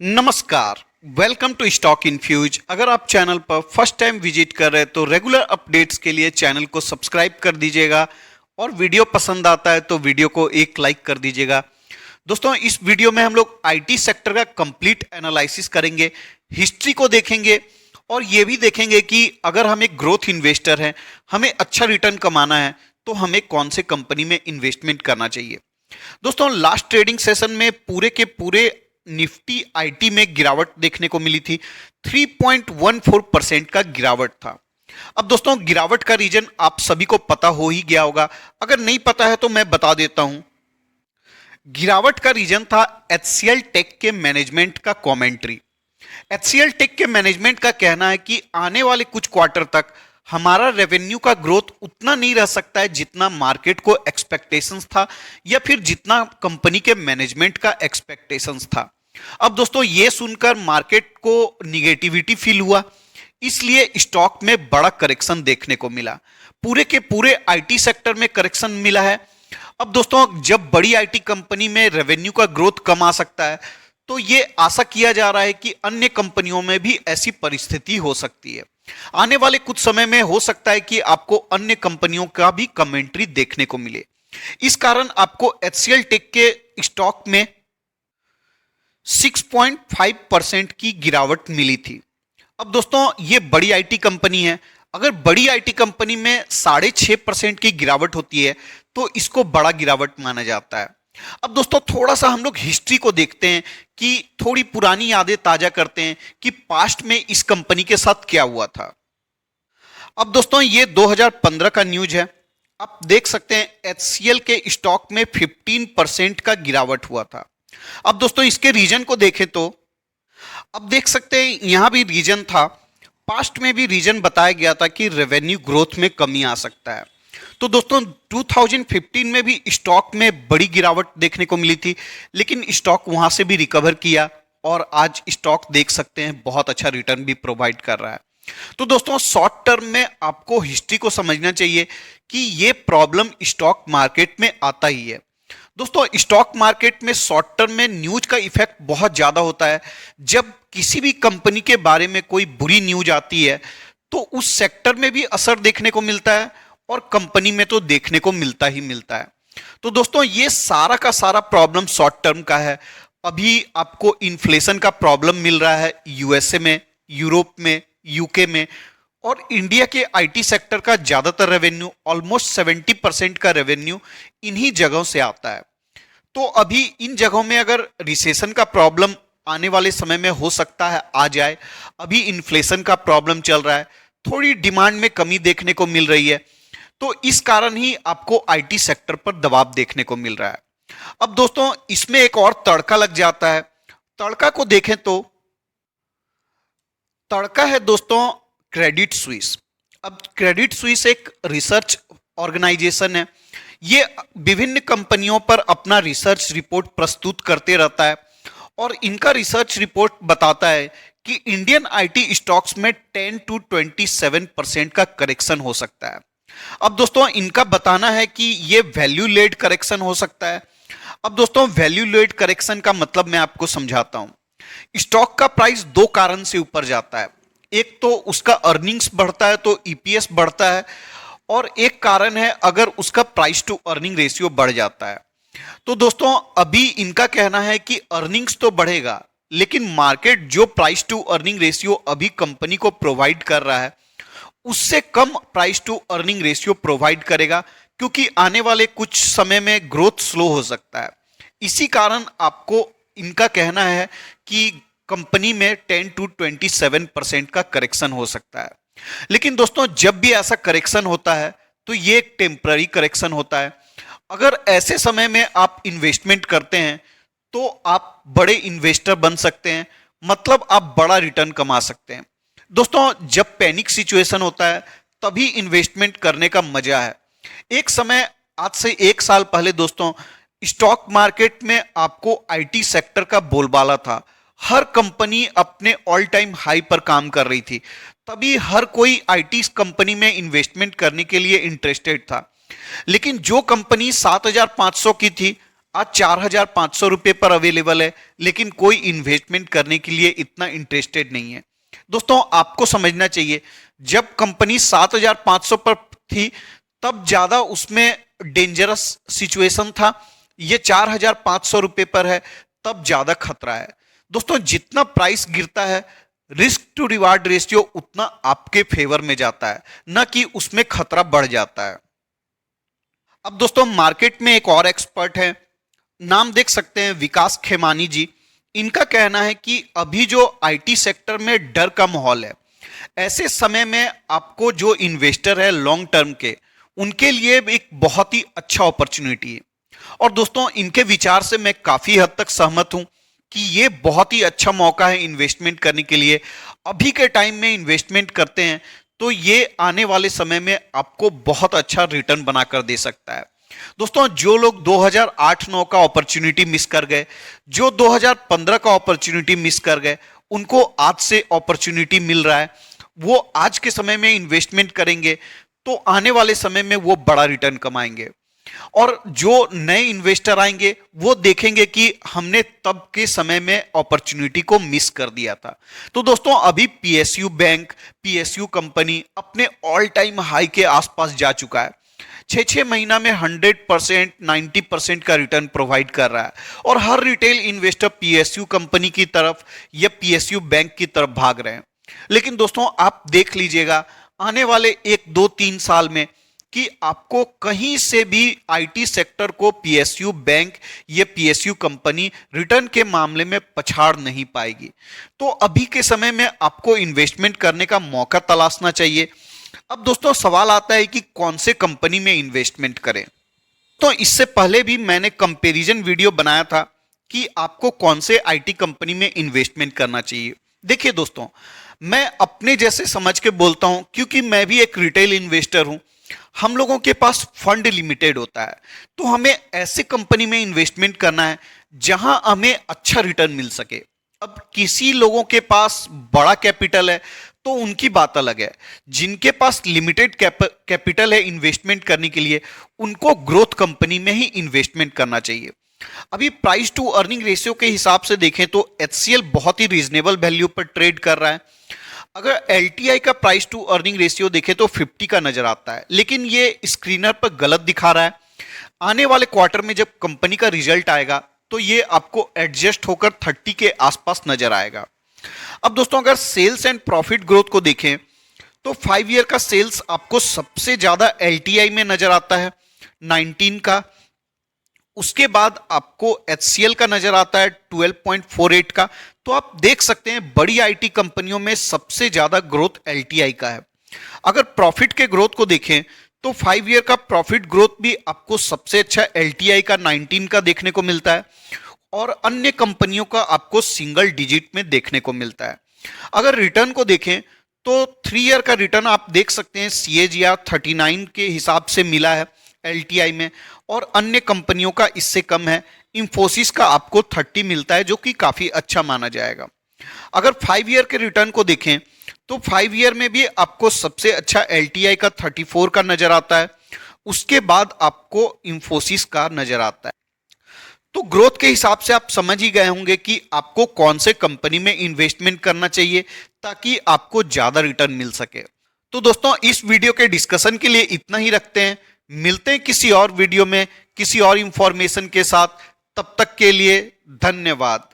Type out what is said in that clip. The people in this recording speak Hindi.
नमस्कार। Welcome to stock infuse. अगर आप चैनल पर फर्स्ट टाइम विजिट कर रहे हैं तो रेगुलर अपडेट्स के लिए चैनल को सब्सक्राइब कर दीजिएगा और वीडियो पसंद आता है तो वीडियो को एक लाइक कर दीजिएगा। दोस्तों, इस वीडियो में हम लोग आईटी सेक्टर का कंप्लीट एनालिसिस करेंगे, हिस्ट्री को देखेंगे और ये भी देखेंगे कि अगर हम एक ग्रोथ इन्वेस्टर हैं, हमें अच्छा रिटर्न कमाना है तो हमें कौन से कंपनी में इन्वेस्टमेंट करना चाहिए। दोस्तों, लास्ट ट्रेडिंग सेशन में पूरे के पूरे निफ्टी आईटी में गिरावट देखने को मिली थी। 3.14% का गिरावट था। अब दोस्तों, गिरावट का रीजन आप सभी को पता हो ही गया होगा। अगर नहीं पता है तो मैं बता देता हूं। गिरावट का रीजन था एचसीएल टेक के मैनेजमेंट का कमेंट्री। एचसीएल टेक के मैनेजमेंट का कहना है कि आने वाले कुछ क्वार्टर तक हमारा रेवेन्यू का ग्रोथ उतना नहीं रह सकता है जितना मार्केट को एक्सपेक्टेशंस था या फिर जितना कंपनी के मैनेजमेंट का एक्सपेक्टेशंस था। अब दोस्तों, ये सुनकर मार्केट को निगेटिविटी फील हुआ, इसलिए स्टॉक में बड़ा करेक्शन देखने को मिला। पूरे के पूरे आईटी सेक्टर में करेक्शन मिला है। अब दोस्तों, जब बड़ी आईटी कंपनी में रेवेन्यू का ग्रोथ कम आ सकता है तो ये आशा किया जा रहा है कि अन्य कंपनियों में भी ऐसी परिस्थिति हो सकती है। आने वाले कुछ समय में हो सकता है कि आपको अन्य कंपनियों का भी कमेंट्री देखने को मिले। इस कारण आपको एचसीएल टेक के स्टॉक में 6.5% की गिरावट मिली थी। अब दोस्तों, ये बड़ी आईटी कंपनी है। अगर बड़ी आईटी कंपनी में 6.5% की गिरावट होती है तो इसको बड़ा गिरावट माना जाता है। अब दोस्तों, थोड़ा सा हम लोग हिस्ट्री को देखते हैं कि थोड़ी पुरानी यादें ताजा करते हैं कि पास्ट में इस कंपनी के साथ क्या हुआ था। अब दोस्तों, ये 2015 का न्यूज है। आप देख सकते हैं एचसीएल के स्टॉक में 15% का गिरावट हुआ था। अब दोस्तों, इसके रीजन को देखें तो अब देख सकते हैं यहां भी रीजन था। पास्ट में भी रीजन बताया गया था कि रेवेन्यू ग्रोथ में कमी आ सकता है। तो दोस्तों, 2015 में भी स्टॉक में बड़ी गिरावट देखने को मिली थी, लेकिन स्टॉक वहां से भी रिकवर किया और आज स्टॉक देख सकते हैं बहुत अच्छा रिटर्न भी प्रोवाइड कर रहा है। तो दोस्तों, शॉर्ट टर्म में आपको हिस्ट्री को समझना चाहिए कि ये प्रॉब्लम स्टॉक मार्केट में आता ही है। दोस्तों, स्टॉक मार्केट में शॉर्ट टर्म में न्यूज का इफेक्ट बहुत ज्यादा होता है। जब किसी भी कंपनी के बारे में कोई बुरी न्यूज आती है तो उस सेक्टर में भी असर देखने को मिलता है और कंपनी में तो देखने को मिलता ही मिलता है। तो दोस्तों, ये सारा का सारा प्रॉब्लम शॉर्ट टर्म का है। अभी आपको इन्फ्लेशन का प्रॉब्लम मिल रहा है यूएसए में, यूरोप में, यूके में, और इंडिया के आईटी सेक्टर का ज्यादातर रेवेन्यू, ऑलमोस्ट 70% का रेवेन्यू इन्हीं जगहों से आता है। तो अभी इन जगहों में अगर रिसेशन का प्रॉब्लम आने वाले समय में हो सकता है आ जाए। अभी इन्फ्लेशन का प्रॉब्लम चल रहा है, थोड़ी डिमांड में कमी देखने को मिल रही है, तो इस कारण ही आपको आईटी सेक्टर पर दबाव देखने को मिल रहा है। अब दोस्तों, इसमें एक और तड़का लग जाता है। तड़का को देखें तो तड़का है दोस्तों क्रेडिट स्विस। अब क्रेडिट स्विस एक रिसर्च ऑर्गेनाइजेशन है। ये विभिन्न कंपनियों पर अपना रिसर्च रिपोर्ट प्रस्तुत करते रहता है और इनका रिसर्च रिपोर्ट बताता है कि इंडियन आईटी स्टॉक्स में 10 to 27% का करेक्शन हो सकता है। अब दोस्तों, इनका बताना है कि ये वैल्यू लेड करेक्शन हो सकता है। अब दोस्तों, वैल्यू लेड करेक्शन का मतलब मैं आपको समझाता हूं। स्टॉक का प्राइस दो कारण से ऊपर जाता है। एक तो उसका अर्निंग्स बढ़ता है तो ईपीएस बढ़ता है, और एक कारण है अगर उसका प्राइस टू अर्निंग रेशियो बढ़ जाता है। तो दोस्तों, अभी इनका कहना है कि अर्निंग्स तो बढ़ेगा, लेकिन मार्केट जो प्राइस टू अर्निंग रेशियो अभी कंपनी को प्रोवाइड कर रहा है उससे कम price to earning ratio provide करेगा, क्योंकि आने वाले कुछ समय में ग्रोथ स्लो हो सकता है। इसी कारण आपको इनका कहना है कि कंपनी में 10 to 27% का करेक्शन हो सकता है। लेकिन दोस्तों, जब भी ऐसा करेक्शन होता है तो ये एक टेम्पररी करेक्शन होता है। अगर ऐसे समय में आप इन्वेस्टमेंट करते हैं तो आप बड़े इन्वेस्टर बन सकते हैं, मतलब आप बड़ा रिटर्न कमा सकते हैं। दोस्तों, जब पैनिक सिचुएशन होता है तभी इन्वेस्टमेंट करने का मजा है। एक समय, आज से एक साल पहले दोस्तों, स्टॉक मार्केट में आपको आईटी सेक्टर का बोलबाला था। हर कंपनी अपने ऑल टाइम हाई पर काम कर रही थी, तभी हर कोई आईटी कंपनी में इन्वेस्टमेंट करने के लिए इंटरेस्टेड था। लेकिन जो कंपनी 7,500 की थी आज 4,500 रुपये पर अवेलेबल है, लेकिन कोई इन्वेस्टमेंट करने के लिए इतना इंटरेस्टेड नहीं है। दोस्तों आपको समझना चाहिए, जब कंपनी 7,500 पर थी तब ज्यादा उसमें डेंजरस सिचुएशन था। ये 4,500 रुपये पर है तब ज्यादा खतरा है। दोस्तों जितना प्राइस गिरता है, रिस्क टू रिवार्ड रेशियो उतना आपके फेवर में जाता है, न कि उसमें खतरा बढ़ जाता है। अब दोस्तों मार्केट में एक और एक्सपर्ट है, नाम देख सकते हैं विकास खेमानी जी। इनका कहना है कि अभी जो आईटी सेक्टर में डर का माहौल है, ऐसे समय में आपको जो इन्वेस्टर है लॉन्ग टर्म के, उनके लिए एक बहुत ही अच्छा अपॉर्चुनिटी है। और दोस्तों इनके विचार से मैं काफी हद तक सहमत हूं कि ये बहुत ही अच्छा मौका है इन्वेस्टमेंट करने के लिए। अभी के टाइम में इन्वेस्टमेंट करते हैं तो ये आने वाले समय में आपको बहुत अच्छा रिटर्न बनाकर दे सकता है। दोस्तों जो लोग 2008-9 का अपॉर्चुनिटी मिस कर गए, जो 2015 का अपॉर्चुनिटी मिस कर गए, उनको आज से अपॉर्चुनिटी मिल रहा है। वो आज के समय में इन्वेस्टमेंट करेंगे तो आने वाले समय में वो बड़ा रिटर्न कमाएंगे। और जो नए इन्वेस्टर आएंगे वो देखेंगे कि हमने तब के समय में अपॉर्चुनिटी को मिस कर दिया था। तो दोस्तों अभी पीएसयू बैंक, पीएसयू कंपनी अपने ऑल टाइम हाई के आसपास जा चुका है। 6 महीना में 100%, 90% का रिटर्न प्रोवाइड कर रहा है और हर रिटेल इन्वेस्टर पीएसयू कंपनी की तरफ या पीएसयू बैंक की तरफ भाग रहे हैं। लेकिन दोस्तों आप देख लीजिएगा आने वाले 1-2-3 साल में कि आपको कहीं से भी आईटी सेक्टर को पीएसयू बैंक या पीएसयू कंपनी रिटर्न के मामले में पछाड़ नहीं पाएगी। तो अभी के समय में आपको इन्वेस्टमेंट करने का मौका तलाशना चाहिए। अब दोस्तों सवाल आता है कि कौन से कंपनी में इन्वेस्टमेंट करें। तो इससे पहले भी मैंने कंपैरिजन वीडियो बनाया था कि आपको कौन से आईटी कंपनी में इन्वेस्टमेंट करना चाहिए। देखिए दोस्तों, मैं अपने जैसे समझ के बोलता हूं, क्योंकि मैं भी एक रिटेल इन्वेस्टर हूं। हम लोगों के पास फंड लिमिटेड होता है, तो हमें ऐसे कंपनी में इन्वेस्टमेंट करना है जहां हमें अच्छा रिटर्न मिल सके। अब किसी लोगों के पास बड़ा कैपिटल है तो उनकी बात अलग है। जिनके पास लिमिटेड कैपिटल है इन्वेस्टमेंट करने के लिए, उनको ग्रोथ कंपनी में ही इन्वेस्टमेंट करना चाहिए। अभी प्राइस टू अर्निंग रेशियो के हिसाब से देखें तो एचसीएल बहुत ही रीजनेबल वैल्यू पर ट्रेड कर रहा है। अगर एलटीआई का प्राइस टू अर्निंग रेशियो देखें तो 50 का नजर आता है, लेकिन ये स्क्रीनर पर गलत दिखा रहा है। आने वाले क्वार्टर में जब कंपनी का रिजल्ट आएगा तो ये आपको एडजस्ट होकर 30 के आसपास नजर आएगा। अब दोस्तों अगर सेल्स एंड प्रॉफिट ग्रोथ को देखें तो 5 ईयर का सेल्स आपको सबसे ज्यादा एलटीआई में नजर आता है 19 का। उसके बाद आपको एचसीएल का नजर आता है 12.48 का। तो आप देख सकते हैं बड़ी आईटी कंपनियों में सबसे ज्यादा ग्रोथ एलटीआई का है। अगर प्रॉफिट के ग्रोथ को देखें तो 5 ईयर का प्रॉफिट ग्रोथ भी आपको सबसे अच्छा एलटीआई का 19 का देखने को मिलता है और अन्य कंपनियों का आपको सिंगल डिजिट में देखने को मिलता है। अगर रिटर्न को देखें तो 3 ईयर का रिटर्न आप देख सकते हैं सीएजीआर 39 के हिसाब से मिला है एलटीआई में, और अन्य कंपनियों का इससे कम है। इंफोसिस का आपको 30 मिलता है जो कि काफी अच्छा माना जाएगा। अगर 5 ईयर के रिटर्न को देखें तो 5 ईयर में भी आपको सबसे अच्छा एलटीआई का 34 का नजर आता है। उसके बाद आपको इंफोसिस का नजर आता है। तो ग्रोथ के हिसाब से आप समझ ही गए होंगे कि आपको कौन से कंपनी में इन्वेस्टमेंट करना चाहिए ताकि आपको ज्यादा रिटर्न मिल सके। तो दोस्तों इस वीडियो के डिस्कशन के लिए इतना ही रखते हैं। मिलते हैं किसी और वीडियो में किसी और इंफॉर्मेशन के साथ। तब तक के लिए धन्यवाद।